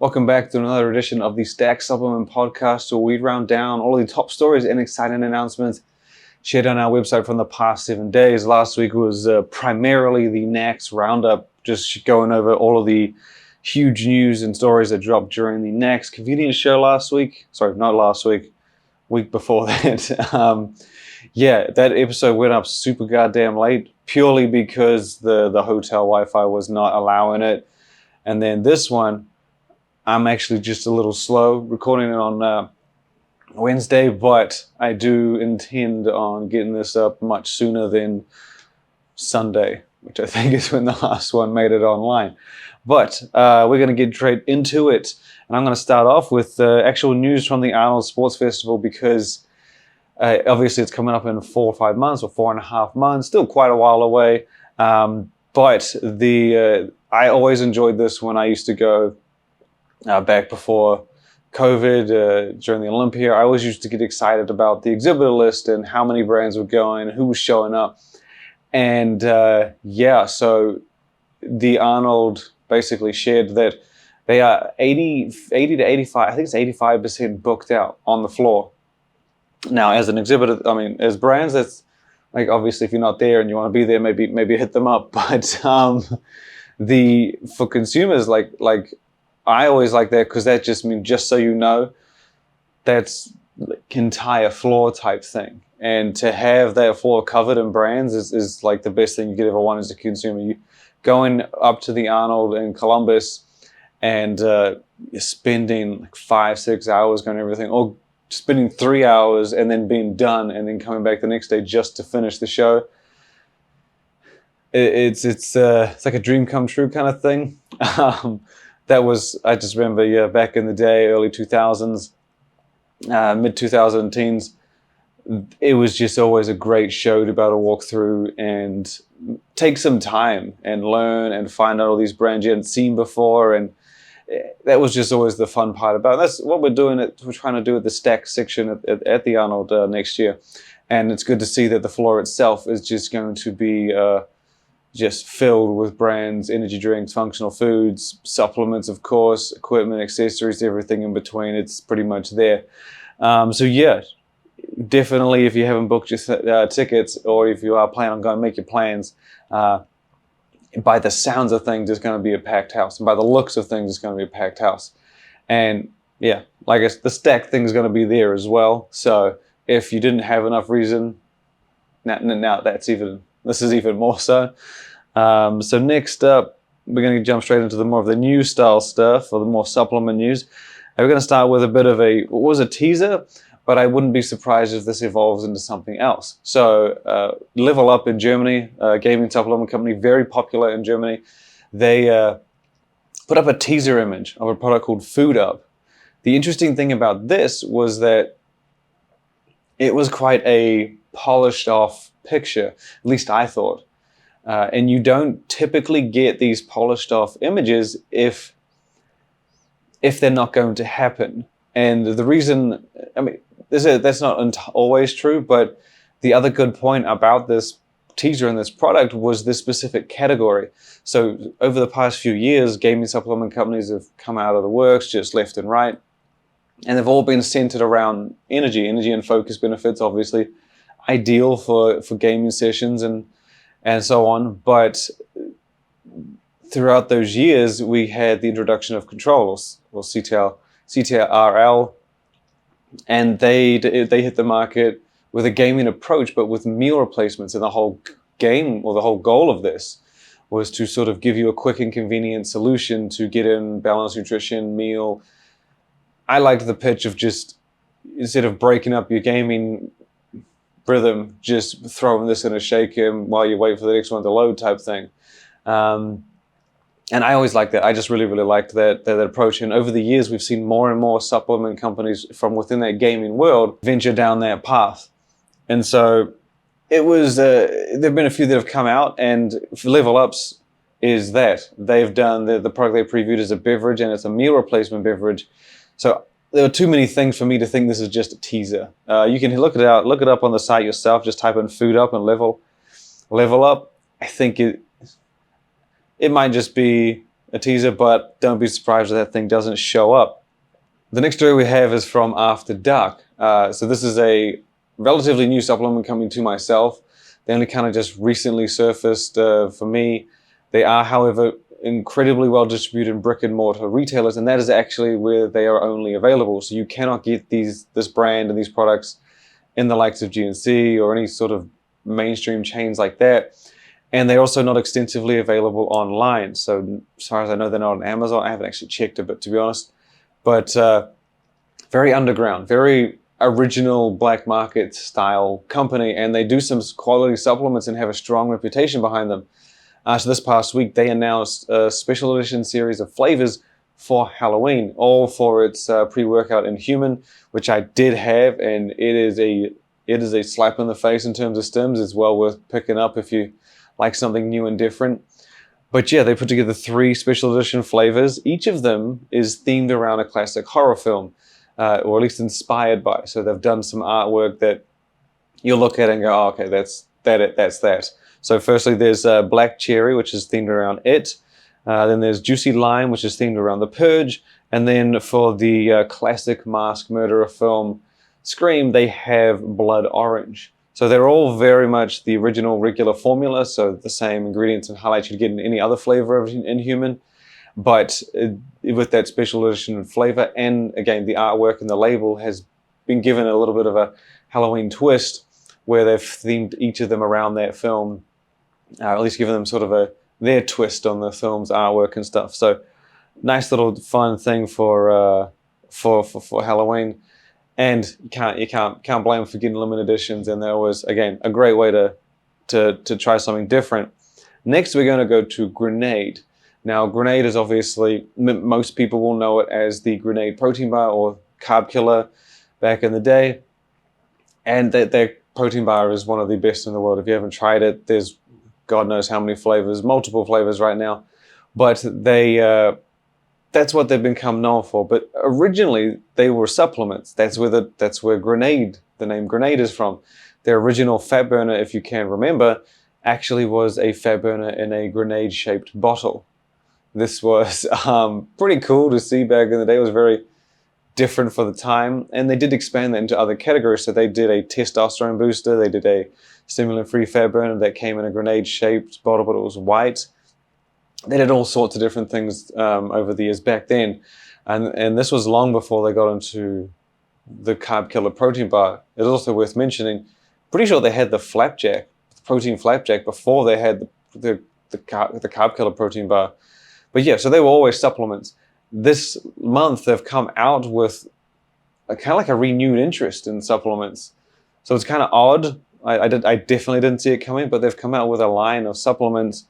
Welcome back to another edition of the Stack Supplement Podcast, where we round down all of the top stories and exciting announcements shared on our website from the past 7 days. Last week was primarily the NACS roundup, just going over all of the huge news and stories that dropped during the NACS convenience show last week. Sorry, not last week, week before that. Yeah, that episode went up super goddamn late, purely because the hotel Wi-Fi was not allowing it. And then this one, I'm actually just a little slow recording it on Wednesday, but I do intend on getting this up much sooner than Sunday, which I think is when the last one made it online. But we're going to get straight into it, and I'm going to start off with actual news from the Arnold Sports Festival, because obviously it's coming up in 4 or 5 months, or 4.5 months, still quite a while away. But I always enjoyed this when I used to go back before COVID, during the Olympia. I always used to get excited about the exhibitor list and how many brands were going, who was showing up. And so the Arnold basically shared that they are 80 to 85, I think it's 85% booked out on the floor. Now, as an exhibitor, I mean, as brands, that's like, obviously if you're not there and you want to be there, maybe hit them up. But for consumers, like I always like that, because that just means, just so you know, that's like entire floor type thing. And to have that floor covered in brands is like the best thing you could ever want as a consumer. You going up to the Arnold in Columbus and you're spending like 5-6 hours going everything, or spending 3 hours and then being done and then coming back the next day just to finish the show. It's like a dream come true kind of thing. I just remember, back in the day, early 2000s, mid 2010s, it was just always a great show to be able to walk through and take some time and learn and find out all these brands you hadn't seen before. And that was just always the fun part about it. That's what we're trying to do at the Stack section at the Arnold next year. And it's good to see that the floor itself is just going to be just filled with brands, energy drinks, functional foods, supplements, of course, equipment, accessories, everything in between. It's pretty much there. Definitely, if you haven't booked your tickets, or if you are planning on going, make your plans. By the sounds of things, it's going to be a packed house. And by the looks of things, it's going to be a packed house. And yeah, like I said, the Stack thing is going to be there as well. So if you didn't have enough reason, now this is even more so. So next up, we're going to jump straight into the more of the new style stuff, or the more supplement news. And we're going to start with a bit of a teaser, but I wouldn't be surprised if this evolves into something else. So LevlUp in Germany, a gaming supplement company, very popular in Germany, they put up a teaser image of a product called Food Up. The interesting thing about this was that it was quite a polished off picture, at least I thought. And you don't typically get these polished off images if they're not going to happen. And the reason, I mean, that's not always true, but the other good point about this teaser and this product was this specific category. So over the past few years, gaming supplement companies have come out of the works just left and right. And they've all been centered around energy and focus benefits, obviously ideal for gaming sessions and so on. But throughout those years, we had the introduction of controls, or CTRL, and they hit the market with a gaming approach, but with meal replacements. And the whole game, or the whole goal of this, was to sort of give you a quick and convenient solution to get in balanced nutrition meal. I liked the pitch of just, instead of breaking up your gaming rhythm, just throwing this in a shaker while you wait for the next one to load type thing. And I always liked that. I just really, really liked that approach. And over the years, we've seen more and more supplement companies from within that gaming world venture down that path. And so it was, there have been a few that have come out, and LevlUp's is that. They've done the product they previewed as a beverage, and it's a meal replacement beverage. So there were too many things for me to think this is just a teaser. You can look it up on the site yourself. Just type in Food Up and LevlUp. I think it might just be a teaser, but don't be surprised if that thing doesn't show up. The next story we have is from AfterDark. So this is a relatively new supplement coming to myself. They only kind of just recently surfaced for me. They are, however, incredibly well distributed in brick and mortar retailers, and that is actually where they are only available. So you cannot get this brand and these products in the likes of GNC or any sort of mainstream chains like that. And they're also not extensively available online. So as far as I know, they're not on Amazon. I haven't actually checked it, but to be honest. But very underground, very original black market style company, and they do some quality supplements and have a strong reputation behind them. So this past week, they announced a special edition series of flavors for Halloween, all for its pre-workout Inhuman, which I did have, and it is a slap in the face in terms of stims. It's well worth picking up if you like something new and different. But yeah, they put together 3 special edition flavors. Each of them is themed around a classic horror film, or at least inspired by. So they've done some artwork that you'll look at and go, oh, okay, that's that. So firstly, there's Black Cherry, which is themed around It. Then there's Juicy Lime, which is themed around The Purge. And then for the classic mask murderer film Scream, they have Blood Orange. So they're all very much the original regular formula, so the same ingredients and highlights you'd get in any other flavor of Inhuman, but with that special edition flavor. And again, the artwork and the label has been given a little bit of a Halloween twist, where they've themed each of them around that film, at least given them sort of their twist on the film's artwork and stuff. So nice little fun thing for Halloween. And you can't blame them for getting limited editions, and there was, again, a great way to try something different. Next, we're going to go to Grenade. Now, Grenade is obviously, most people will know it as the Grenade protein bar or carb killer back in the day, and their protein bar is one of the best in the world. If you haven't tried it, there's God knows how many flavors, multiple flavors right now, but that's what they've become known for. But originally, they were supplements. That's where Grenade, the name Grenade, is from. Their original fat burner, if you can remember, actually was a fat burner in a grenade-shaped bottle. This was pretty cool to see back in the day. It was very different for the time, and they did expand that into other categories. So they did a testosterone booster. They did a stimulant-free fat burner that came in a grenade-shaped bottle, but it was white. They did all sorts of different things over the years back then. And this was long before they got into the carb killer protein bar. It's also worth mentioning, pretty sure they had the flapjack, the protein flapjack, before they had the carb killer protein bar. But yeah, so they were always supplements. This month they've come out with kind of like a renewed interest in supplements. So it's kind of odd. I definitely didn't see it coming, but they've come out with a line of supplements.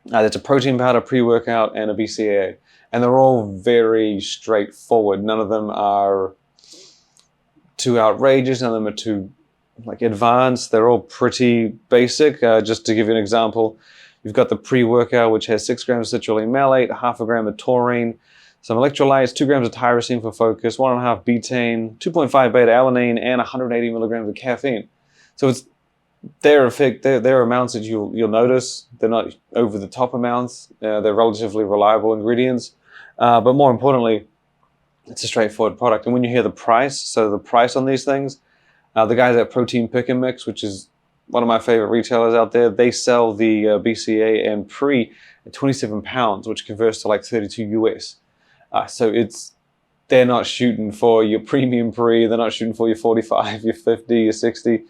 There's a protein powder, pre-workout, and a BCAA. And they're all very straightforward. None of them are too outrageous. None of them are too advanced. They're all pretty basic. Just to give you an example, you've got the pre-workout, which has 6 grams of citrulline malate, half a gram of taurine, some electrolytes, 2 grams of tyrosine for focus, 1.5 betaine, 2.5 beta-alanine, and 180 milligrams of caffeine. So it's their amounts that you'll notice. They're not over the top amounts. They're relatively reliable ingredients. But more importantly, it's a straightforward product. And when you hear the price, so the price on these things, the guys at Protein Pick and Mix, which is one of my favorite retailers out there, they sell the BCAA and pre at 27 pounds, which converts to like 32 US. So they're not shooting for your premium pre, they're not shooting for your 45, your 50, your 60.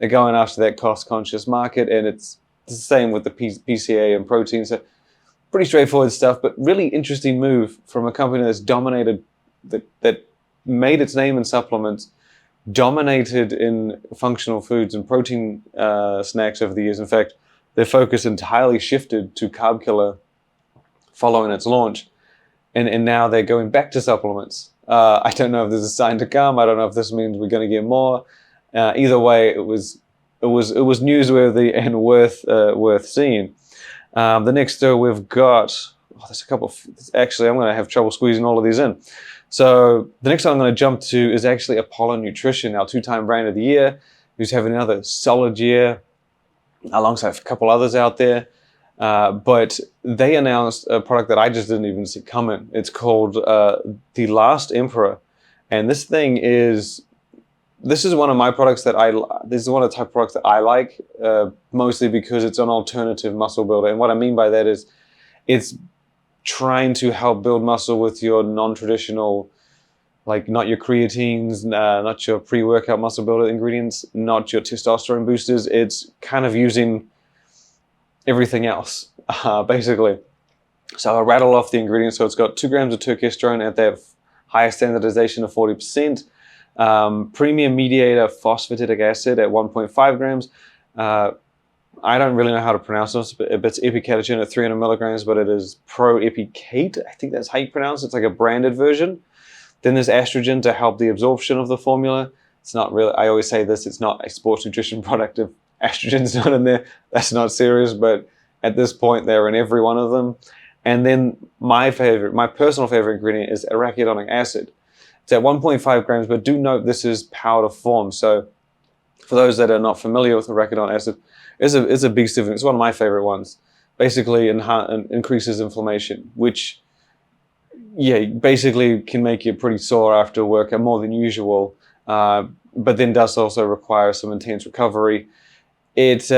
They're going after that cost-conscious market, and it's the same with the BCAA and protein. So pretty straightforward stuff, but really interesting move from a company that's dominated, that made its name in supplements, dominated in functional foods and protein snacks over the years. In fact, their focus entirely shifted to carb killer following its launch, and now they're going back to supplements. I don't know if there's a sign to come. I don't know if this means we're going to get more. Either way, it was newsworthy and worth seeing. The next we've got, there's a couple. Actually, I'm going to have trouble squeezing all of these in. So the next one I'm going to jump to is actually Apollon Nutrition, our 2-time brand of the year, who's having another solid year, alongside a couple others out there. But they announced a product that I just didn't even see coming. It's called The Last Emperor. And this is one of my products this is one of the type of products that I like, mostly because it's an alternative muscle builder. And what I mean by that is it's trying to help build muscle with your non-traditional, like not your creatines, not your pre-workout muscle builder ingredients, not your testosterone boosters. It's kind of using everything else, basically. So I'll rattle off the ingredients. So it's got 2 grams of turkesterone at their highest standardization of 40%. Premium mediator phosphatidic acid at 1.5 grams. I don't really know how to pronounce this, but it's epicatechin at 300 milligrams, but it is pro-epicate. I think that's how you pronounce it. It's like a branded version. Then there's estrogen to help the absorption of the formula. It's not really, I always say this, it's not a sports nutrition product if estrogen's not in there. That's not serious, but at this point, they're in every one of them. And then my personal favorite ingredient is arachidonic acid. It's at 1.5 grams, but do note this is powder form. So for those that are not familiar with arachidonic acid, it's a big stimulant. It's one of my favorite ones. Basically increases inflammation, which basically can make you pretty sore after work and more than usual, but then does also require some intense recovery. It's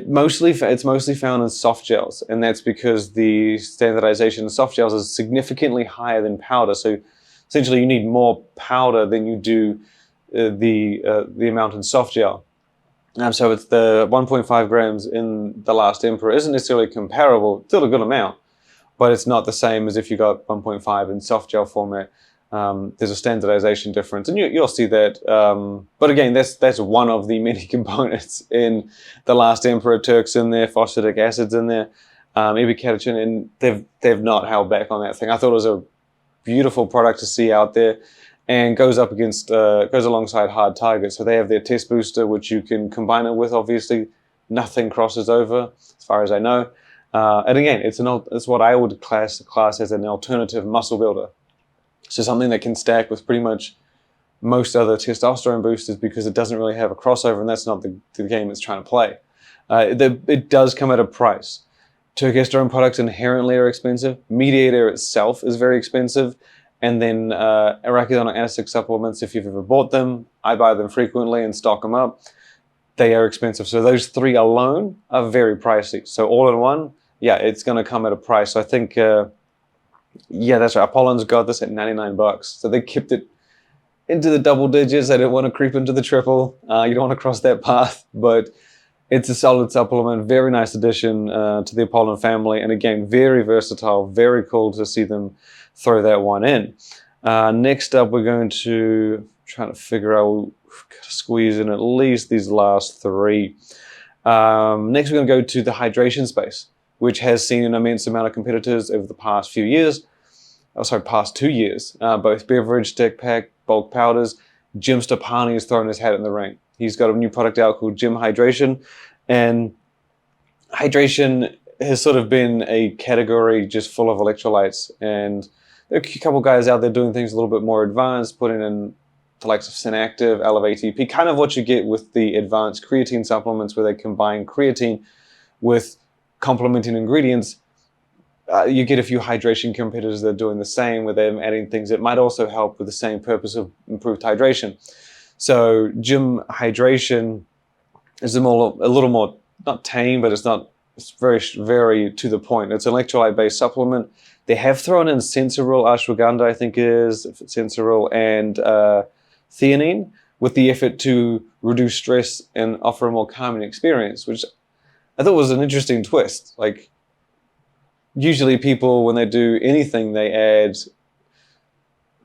mostly found in soft gels, and that's because the standardization of soft gels is significantly higher than powder. So essentially, you need more powder than you do the amount in soft gel. So it's the 1.5 grams in the Last Emperor isn't necessarily comparable, still a good amount, but it's not the same as if you got 1.5 in soft gel format. There's a standardization difference, and you'll see that. But again, that's one of the many components in the Last Emperor. Turk's in there, phosphatidic acid's in there, epicatechin, and they've not held back on that thing. I thought it was a beautiful product to see out there, and goes alongside Hard Target. So they have their test booster, which you can combine it with. Obviously, nothing crosses over, as far as I know. And again, it's what I would class as an alternative muscle builder. So something that can stack with pretty much most other testosterone boosters because it doesn't really have a crossover, and that's not the game it's trying to play. It does come at a price. Turkesterone products inherently are expensive. Mediator itself is very expensive. And then arachidonic acid supplements, if you've ever bought them, I buy them frequently and stock them up. They are expensive. So those 3 alone are very pricey. So all in one, it's going to come at a price. So I think, that's right. Apollon's got this at $99. So they kept it into the double digits. They didn't want to creep into the triple. You don't want to cross that path, but it's a solid supplement. Very nice addition to the Apollon family. And again, very versatile, very cool to see them throw that one in. Next up, we're going to try to figure out, we've got to squeeze in at least these last 3. Next, we're going to go to the hydration space, which has seen an immense amount of competitors over the past 2 years. Both beverage, tech pack, bulk powders. Jim Stopanni has thrown his hat in the ring. He's got a new product out called Jym Hydration, and hydration has sort of been a category just full of electrolytes, and there are a couple guys out there doing things a little bit more advanced, putting in the likes of Synactive, Elevate ATP, kind of what you get with the advanced creatine supplements where they combine creatine with complementing ingredients. You get a few hydration competitors that are doing the same, where they're adding things that might also help with the same purpose of improved hydration. So Jym Hydration is a little more, not tame, but it's very, very to the point. It's an electrolyte-based supplement. They have thrown in sensoril, ashwagandha, I think it is, sensoril, and theanine with the effort to reduce stress and offer a more calming experience, which I thought was an interesting twist. Like, usually people, when they do anything, they add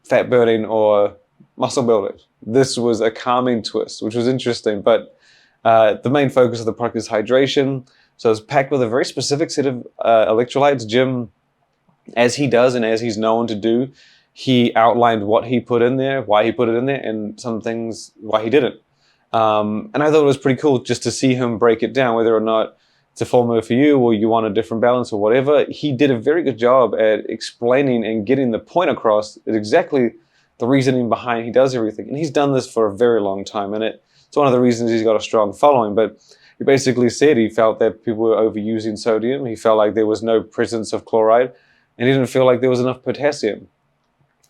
fat burning or muscle building. This was a calming twist, which was interesting, but the main focus of the product is hydration. So it's packed with a very specific set of electrolytes. Jim, as he does and as he's known to do, he outlined what he put in there, why he put it in there, and some things why he didn't. And I thought it was pretty cool just to see him break it down, whether or not it's a formula for you or you want a different balance or whatever. He did a very good job at explaining and getting the point across at exactly the reasoning behind he does everything. And he's done this for a very long time, and it's one of the reasons he's got a strong following. But he basically said he felt that people were overusing sodium. He felt like there was no presence of chloride, and he didn't feel like there was enough potassium.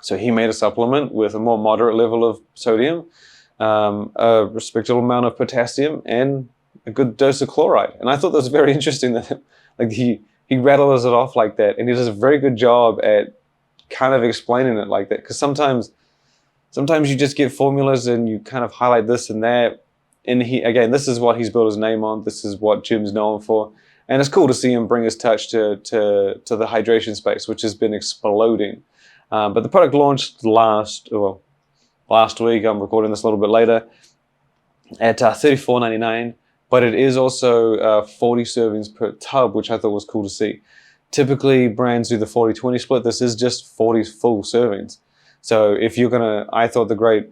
So he made a supplement with a more moderate level of sodium, a respectable amount of potassium, and a good dose of chloride. And I thought that was very interesting that like he rattles it off like that, and he does a very good job at kind of explaining it like that. Because sometimes you just get formulas and you kind of highlight this and that. And this is what he's built his name on. This is what Jym's known for. And it's cool to see him bring his touch to the hydration space, which has been exploding. But the product launched last week. I'm recording this a little bit later at $34.99. But it is also 40 servings per tub, which I thought was cool to see. Typically, brands do the 40-20 split. This is just 40 full servings. So if you're I thought the great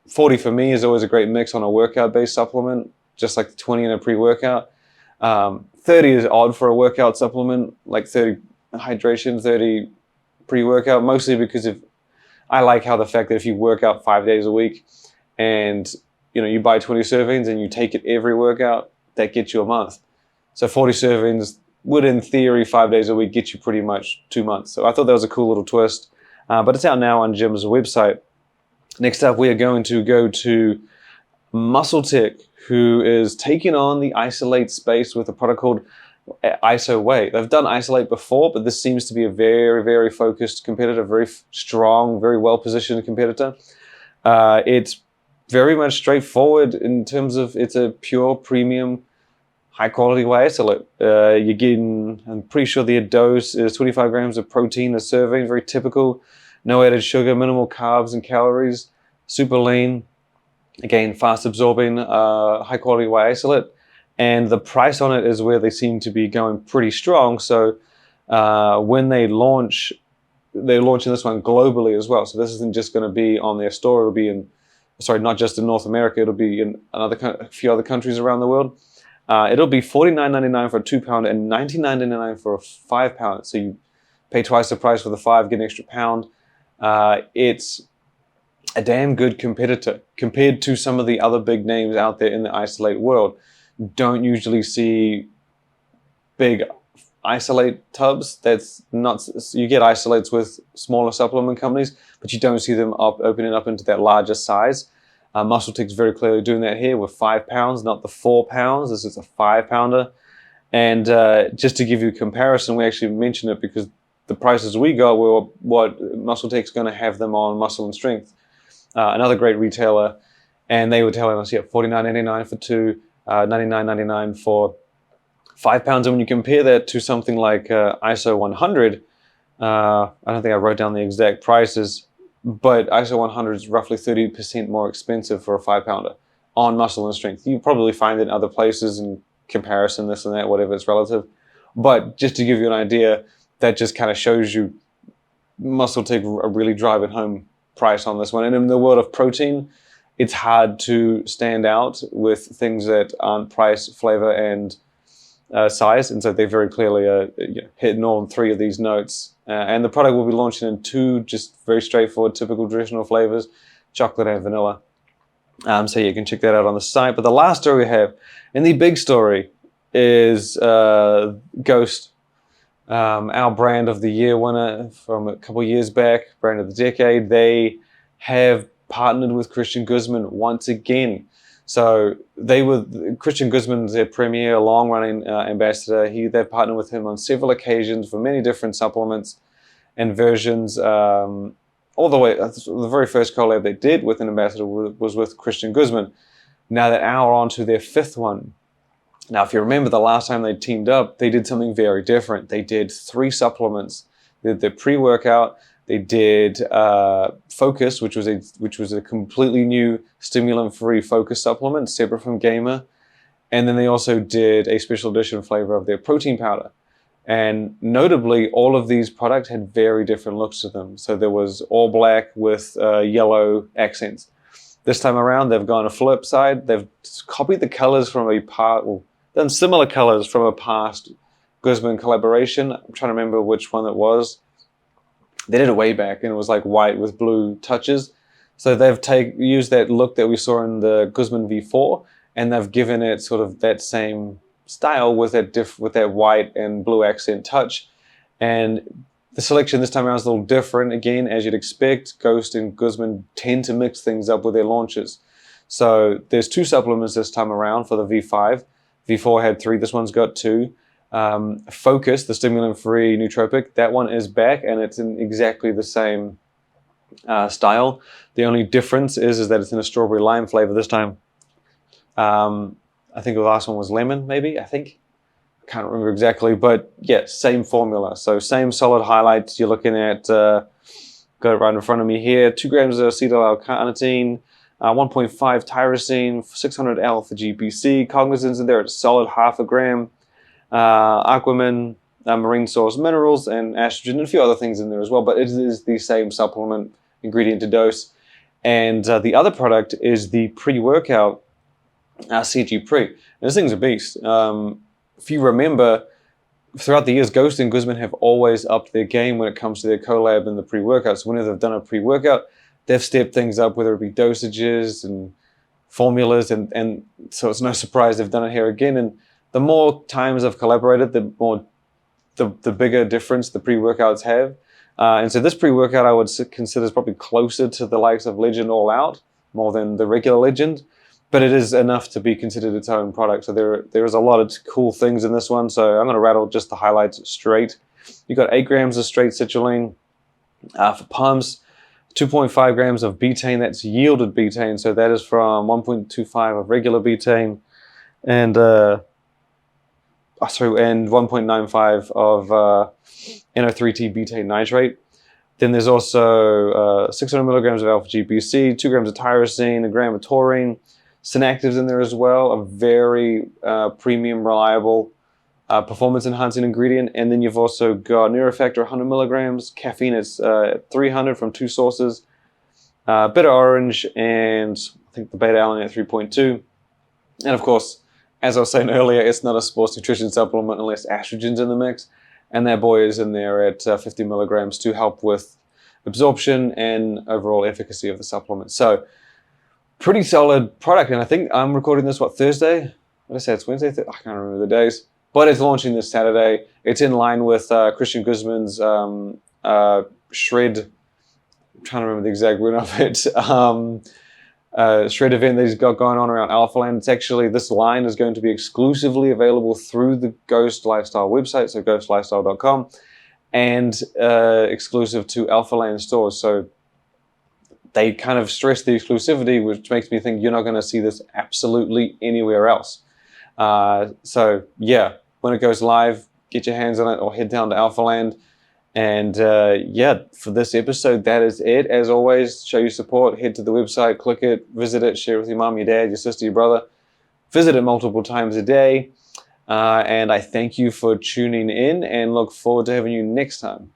40 for me is always a great mix on a workout-based supplement, just like the 20 in a pre-workout. 30 is odd for a workout supplement, like 30 hydration, 30 pre-workout, mostly because I like how the fact that if you work out 5 days a week and you buy 20 servings and you take it every workout, that gets you a month. So 40 servings would, in theory, 5 days a week get you pretty much 2 months. So I thought that was a cool little twist. But it's out now on Jym's website. Next up, we are going to go to Muscletech, who is taking on the isolate space with a product called ISOWhey. They've done isolate before, but this seems to be a very, very focused competitor, very strong, very well-positioned competitor. It's very much straightforward in terms of it's a pure premium, high-quality whey isolate. You're getting, I'm pretty sure the dose is 25 grams of protein a serving, very typical. No added sugar, minimal carbs and calories, super lean. Again, fast-absorbing, high-quality whey isolate. And the price on it is where they seem to be going pretty strong. So when they launch, they're launching this one globally as well. So this isn't just going to be on their store. It'll be not just in North America. It'll be in a few other countries around the world. It'll be $49.99 for a 2 pound and $99.99 for a 5 pound. So you pay twice the price for the 5, get an extra pound. It's a damn good competitor compared to some of the other big names out there in the isolate world. Don't usually see big isolate tubs. That's not, you get isolates with smaller supplement companies, but you don't see them opening up into that larger size. Muscletech's very clearly doing that here with 5 pounds, not the 4 pounds. This is a 5 pounder. And just to give you a comparison, we actually mentioned it because the prices we got were what Muscletech's going to have them on Muscle and Strength, another great retailer. And they were telling us, $49.99 for 2, $99.99 for 5 pounds. And when you compare that to something like ISO 100, I don't think I wrote down the exact prices, but ISO 100 is roughly 30% more expensive for a 5 pounder on Muscle and Strength. You probably find it in other places in comparison, this and that, whatever, it's relative. But just to give you an idea, that just kind of shows you Muscletech are really driving home price on this one. And in the world of protein, it's hard to stand out with things that aren't price, flavor, and size. And so they very clearly hitting all 3 of these notes. And the product will be launching in 2 just very straightforward, typical traditional flavors, chocolate and vanilla. So you can check that out on the site. But the last story we have, and the big story, is Ghost, our brand of the year winner from a couple years back, brand of the decade. They have partnered with Christian Guzman once again. So Christian Guzman's their premier long-running ambassador. They've partnered with him on several occasions for many different supplements and versions. All the way, the very first collab they did with an ambassador was with Christian Guzman. Now they're on to their 5th one. Now, if you remember the last time they teamed up, they did something very different. They did 3 supplements. They did their pre-workout. They did Focus, which was a completely new stimulant-free Focus supplement, separate from Gamer. And then they also did a special edition flavor of their protein powder. And notably, all of these products had very different looks to them. So there was all black with yellow accents. This time around, they've gone a flip side. They've copied the colors from done similar colors from a past Guzman collaboration. I'm trying to remember which one it was. They did it way back, and it was like white with blue touches. So they've used that look that we saw in the Guzman V4 and they've given it sort of that same style with that white and blue accent touch. And the selection this time around is a little different. Again, as you'd expect, Ghost and Guzman tend to mix things up with their launches. So there's 2 supplements this time around for the V5. V4 had 3, this one's got 2. Focus, the stimulant-free nootropic, that one is back, and it's in exactly the same style. The only difference is that it's in a strawberry lime flavor this time. I think the last one was lemon, maybe, I can't remember exactly, but yeah, same formula. So same solid highlights. You're looking at, got it right in front of me here, 2 grams of acetyl-L-carnitine, 1.5 tyrosine, 600 alpha-GPC, cognizins in there at a solid 0.5 gram, aquaman, marine source minerals, and estrogen, and a few other things in there as well, but it is the same supplement ingredient to dose. And the other product is the pre-workout CG Pre. And this thing's a beast. If you remember, throughout the years, Ghost and Guzman have always upped their game when it comes to their collab and the pre-workout. So whenever they've done a pre-workout, they've stepped things up, whether it be dosages and formulas, and so it's no surprise they've done it here again. And the more times I've collaborated, the bigger difference the pre-workouts have. And so this pre-workout I would consider is probably closer to the likes of Legend All Out, more than the regular Legend. But it is enough to be considered its own product. So there is a lot of cool things in this one. So I'm going to rattle just the highlights straight. You've got 8 grams of straight citrulline for pumps, 2.5 grams of betaine. That's yielded betaine. So that is from 1.25 of regular betaine, and 1.95 of NO3T betaine nitrate. Then there's also 600 milligrams of alpha-GPC, 2 grams of tyrosine, 1 gram of taurine, synactives in there as well, a very premium, reliable, performance-enhancing ingredient. And then you've also got Neurofactor 100 milligrams, caffeine is 300 from 2 sources, bitter orange, and I think the beta-alanine at 3.2. And of course, as I was saying earlier, it's not a sports nutrition supplement unless estrogen's in the mix. And that boy is in there at 50 milligrams to help with absorption and overall efficacy of the supplement. So pretty solid product. And I think I'm recording this, Thursday? What did I say? It's Wednesday? I can't remember the days. But it's launching this Saturday. It's in line with Christian Guzman's Shred. I'm trying to remember the exact word of it. Shred event that he's got going on around Alphaland. It's actually, this line is going to be exclusively available through the Ghost Lifestyle website, so ghostlifestyle.com, and exclusive to Alphaland stores. So they kind of stress the exclusivity, which makes me think you're not going to see this absolutely anywhere else. So yeah, when it goes live, get your hands on it or head down to Alphaland. And yeah, for this episode, that is it. As always, show your support, head to the website, click it, visit it, share it with your mom, your dad, your sister, your brother. Visit it multiple times a day. And I thank you for tuning in and look forward to having you next time.